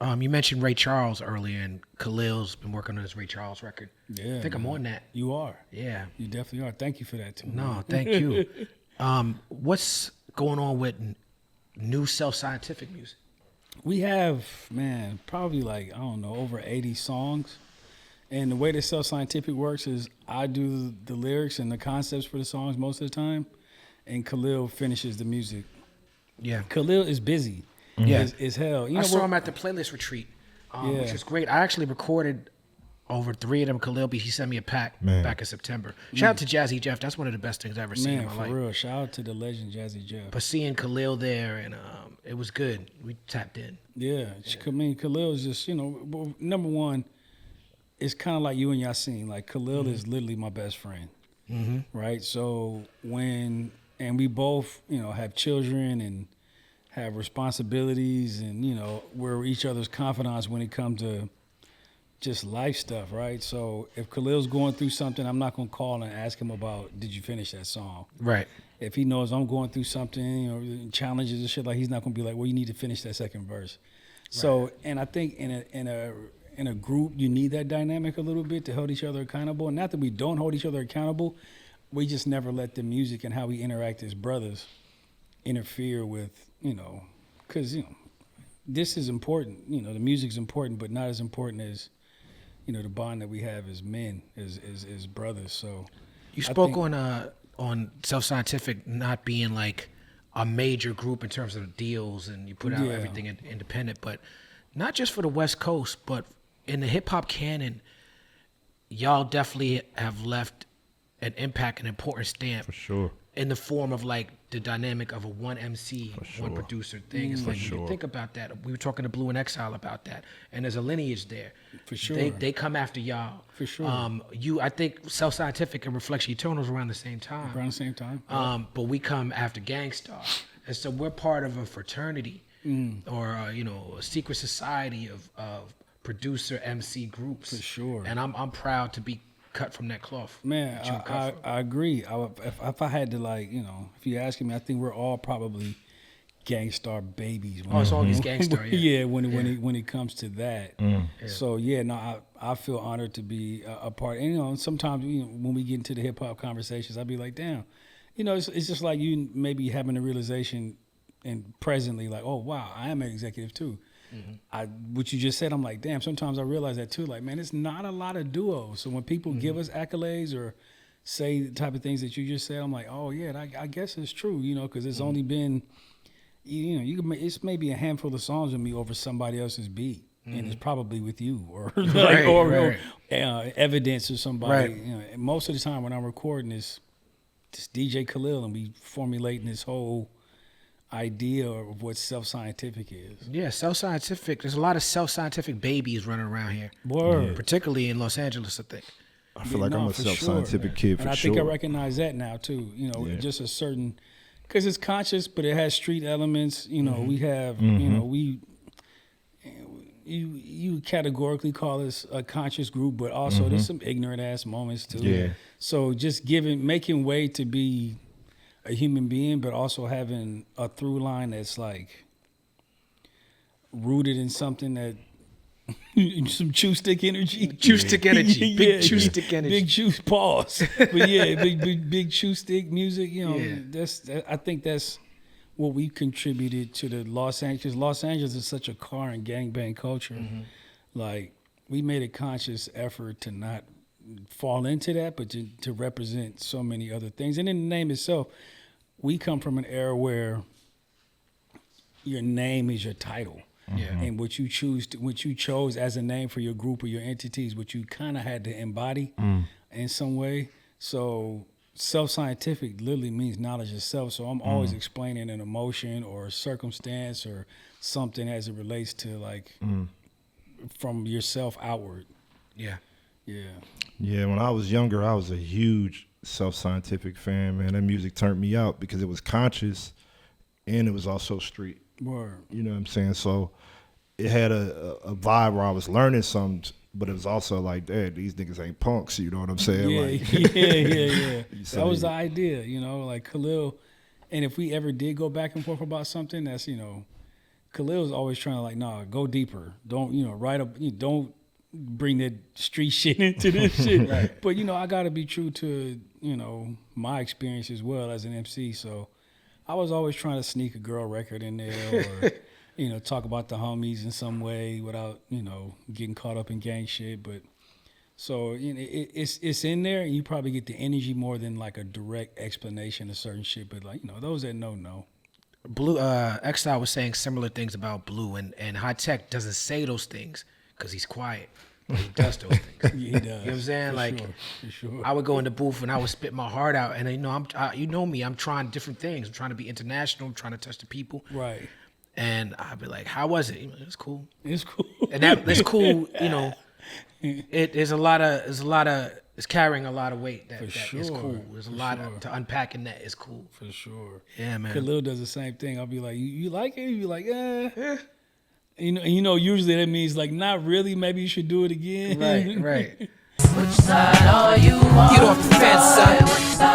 You mentioned Ray Charles earlier, and Khalil's been working on his Ray Charles record. Yeah, I think I'm on that. You are. Yeah. You definitely are. Thank you for that too. No, man. thank you. What's going on with new self-scientific music? We have, man, probably like, I don't know, over 80 songs. And the way that Self Scientific works is I do the lyrics and the concepts for the songs most of the time, and Khalil finishes the music. Yeah. Khalil is busy. Yeah. As hell. You I know, saw him at the playlist retreat, which was great. I actually recorded over 3 of them Khalil beats. He sent me a pack back in September. Shout out to Jazzy Jeff. That's one of the best things I've ever seen in my for life. real. Shout out to the legend Jazzy Jeff. But seeing Khalil there, and it was good. We tapped in. Yeah. I mean, Khalil is just, number one, it's kind of like you and Yasin. Like, Khalil is literally my best friend, right? So and we both, have children and have responsibilities, and, we're each other's confidants when it comes to just life stuff, right? So if Khalil's going through something, I'm not going to call and ask him about, did you finish that song? Right. If he knows I'm going through something, challenges and shit, like, he's not going to be like, well, you need to finish that second verse. So, and I think in a group, you need that dynamic a little bit to hold each other accountable. And not that we don't hold each other accountable, we just never let the music and how we interact as brothers interfere with, because, this is important. The music's important, but not as important as, the bond that we have as men, as brothers. So you spoke on Self-Scientific not being like a major group in terms of deals, and you put out everything independent, but not just for the West Coast, but in the hip hop canon, y'all definitely have left an impact, an important stamp. For sure. In the form of like the dynamic of a one MC, one producer thing. It's like, you think about that. We were talking to Blue and Exile about that. And there's a lineage there. For sure. They come after y'all. For sure. I think Self-Scientific and Reflection Eternals around the same time. Around the same time. But we come after Gangstar. And so we're part of a fraternity or, a secret society of producer MC groups. For sure. And I'm proud to be cut from that cloth. Man, I agree. If I had to, if you're asking me, I think we're all probably Gangstar babies. It's always Gangstar, yeah. When it comes to that. Yeah. So, I feel honored to be a part. And, sometimes, when we get into the hip-hop conversations, I'd be like, damn. It's just like you maybe having a realization and presently like, oh, wow, I am an executive too. What you just said, I'm like, damn, sometimes I realize that too. Like, man, it's not a lot of duos. So when people give us accolades or say the type of things that you just said, I'm like, oh, yeah, I guess it's true, because it's only been, it's maybe a handful of songs with me over somebody else's beat. And it's probably with you or evidence or somebody. Right. Most of the time when I'm recording it's DJ Khalil and we formulating this whole idea of what self-scientific is. Yeah, self-scientific. There's a lot of self-scientific babies running around here. Word. Particularly in Los Angeles, I think. I feel like I'm a self-scientific kid for and I sure. think I recognize that now too. Just a certain, because it's conscious, but it has street elements. We have, you categorically call us a conscious group, but also there's some ignorant ass moments too. Yeah. So just making way to be a human being, but also having a through line that's like rooted in something that some chew stick energy. Chew stick energy. Big chew stick energy. Big chew pause. But yeah, big chew stick music, I think that's what we contributed to the Los Angeles. Los Angeles is such a car and gangbang culture. Like, we made a conscious effort to not fall into that, but to represent so many other things. And in the name itself, we come from an era where your name is your title. And what you chose as a name for your group or your entities, what you kind of had to embody in some way. So self-scientific literally means knowledge of self. So I'm always explaining an emotion or a circumstance or something as it relates to from yourself outward. Yeah. Yeah, when I was younger, I was a huge self-scientific fan, man. That music turned me out because it was conscious and it was also street. Word. You know what I'm saying? So it had a vibe where I was learning something, but it was also like, "Dad, these niggas ain't punks." You know what I'm saying? Yeah. That was the idea, like Khalil. And if we ever did go back and forth about something, that's, Khalil's always trying to like, nah, go deeper. Don't, write up. Don't bring that street shit into this shit. Right. But I got to be true to my experience as well as an MC. So I was always trying to sneak a girl record in there, or talk about the homies in some way without getting caught up in gang shit. But so it's in there, and you probably get the energy more than like a direct explanation of certain shit. But like those that know. Blue Exile was saying similar things about Blue, and High Tech doesn't say those things because he's quiet. But he does those things. Yeah, he does. You know what I'm saying? For like, sure. I would go in the booth and I would spit my heart out, and you know me, I'm trying different things. I'm trying to be international. I'm trying to touch the people. Right. And I'd be like, "How was it?" It's cool. It's cool. And that's cool. It's carrying a lot of weight. That is cool. There's a lot to unpack in that. It's cool. For sure. Yeah, man. Khalil does the same thing. I'll be like, you like it? You like, yeah. Usually that means like, not really. Maybe you should do it again. Right. Which side are you on? Get off the fence, son.